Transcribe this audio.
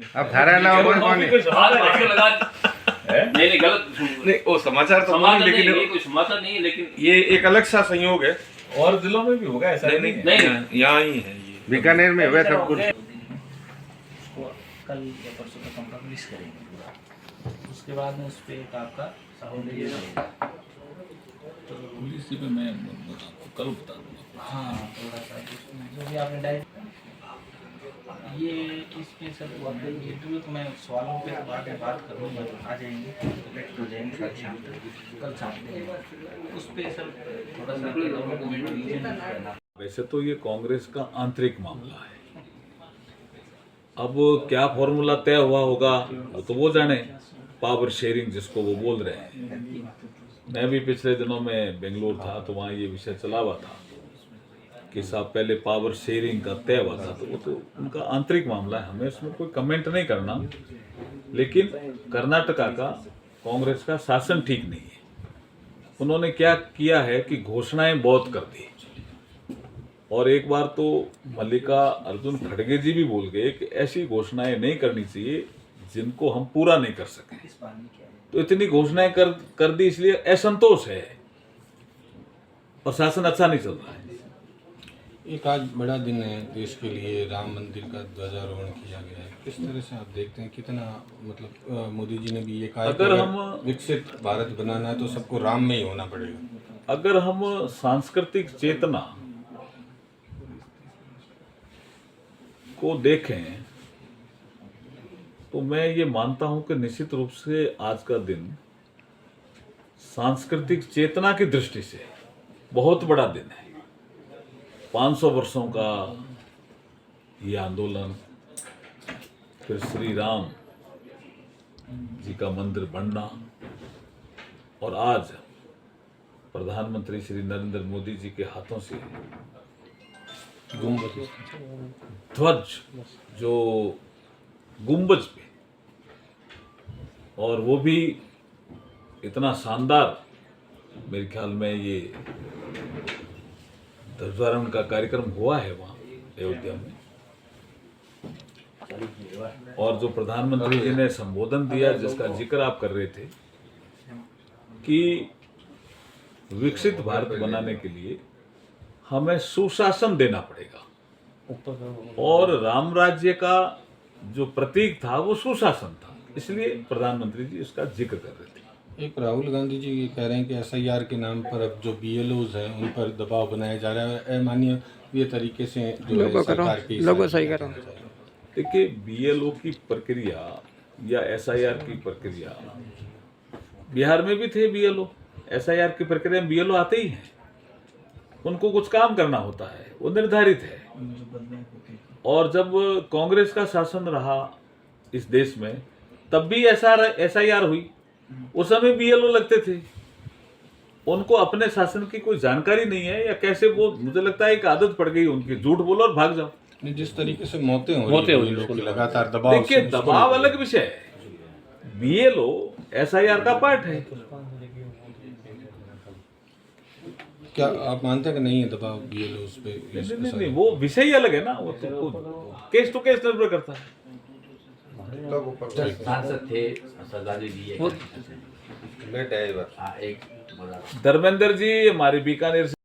अब धारा ना हो कौन नहीं गलत नहीं वो समाचार तो नहीं, लेकिन ये कोई समाचार नहीं है, लेकिन ये एक अलग सा संयोग है। और जिलों में भी होगा ऐसा नहीं है। नहीं यहाँ ही है ये बीकानेर में हुआ सब कुछ। उसको कल या परसों तक हम पब्लिश करेंगे पूरा। उसके बाद में उस पर एक आपका साहूलियत रहेगा। पुलिस पे मैं आपको कल बता दूंगा। हाँ थोड़ा सा उसमें जो भी आपने डायरेक्ट ये इसमें सब इंटरव्यू तो मैं सवालों पे बाद में बात करूँगा, आ जाएंगे कलेक्ट हो जाएंगे कल शाम तक। उस पर सब थोड़ा सा गवर्नमेंट रीजन करना। वैसे तो ये कांग्रेस का आंतरिक मामला है। अब क्या फॉर्मूला तय हुआ होगा वो तो वो जाने, पावर शेयरिंग जिसको वो बोल रहे हैं। मैं भी पिछले दिनों में बेंगलोर था तो वहाँ ये विषय चला हुआ था कि साहब पहले पावर शेयरिंग का तय हुआ था, तो वो तो उनका आंतरिक मामला है, हमें उसमें कोई कमेंट नहीं करना। लेकिन कर्नाटका का कांग्रेस का शासन ठीक नहीं है। उन्होंने क्या किया है कि घोषणाएं बहुत कर दी, और एक बार तो मल्लिका अर्जुन खड़गे जी भी बोल गए कि ऐसी घोषणाएं नहीं करनी चाहिए जिनको हम पूरा नहीं कर सके। तो इतनी घोषणाएं कर दी, इसलिए असंतोष है और शासन अच्छा नहीं चल रहा है। एक आज बड़ा दिन है देश के लिए, राम मंदिर का ध्वजारोहण किया गया है। किस तरह से आप देखते हैं, कितना मतलब मोदी जी ने भी ये कहा अगर कि हम विकसित भारत बनाना है तो सबको राम में ही होना पड़ेगा। अगर हम सांस्कृतिक चेतना को देखें तो मैं ये मानता हूं कि निश्चित रूप से आज का दिन सांस्कृतिक चेतना की दृष्टि से बहुत बड़ा दिन है। 500 वर्षों का ये आंदोलन, फिर श्री राम जी का मंदिर बनना, और आज प्रधानमंत्री श्री नरेंद्र मोदी जी के हाथों से ध्वज जो गुंबज पे, और वो भी इतना शानदार, मेरे ख्याल में ये ध्वजारोहण का कार्यक्रम हुआ है वहाँ अयोध्या में। और जो प्रधानमंत्री जी ने संबोधन दिया जिसका जिक्र आप कर रहे थे कि विकसित भारत बनाने के लिए हमें सुशासन देना पड़ेगा, और राम राज्य का जो प्रतीक था वो सुशासन था, इसलिए प्रधानमंत्री जी इसका जिक्र कर रहे थे। एक राहुल गांधी जी ये कह रहे हैं कि एसआईआर के नाम पर अब जो बीएलओज हैं उन पर दबाव बनाया जा रहा है, अमानवीय तरीके से जो है सरकार की लोगों सही करो। देखिए, बीएलओ की प्रक्रिया या एसआईआर की प्रक्रिया, बिहार में भी थे बीएलओ। एसआईआर की प्रक्रिया में बीएलओ आते ही हैं, उनको कुछ काम करना होता है, वो निर्धारित है। और जब कांग्रेस का शासन रहा इस देश में तब भी एसआईआर हुई, उस समय बीएलओ लगते थे। उनको अपने शासन की कोई जानकारी नहीं है, या कैसे वो, मुझे लगता है एक आदत पड़ गई उनकी, झूठ बोलो और भाग जाओ। जिस तरीके से मौतें हो रही हैं लगातार दबाव, देखिए दबाव अलग विषय है, बीएलओ एसआईआर का पार्ट है। क्या आप मानते हैं कि नहीं है दबाव बीएलओ पे? नहीं, वो विषय ही अलग है ना, वो तो केस टू केस निर्भर करता है। सांसद थे सरदारी जी एक बेटा एक धर्मेंद्र धर्मेंद्र जी हमारे बीकानेर से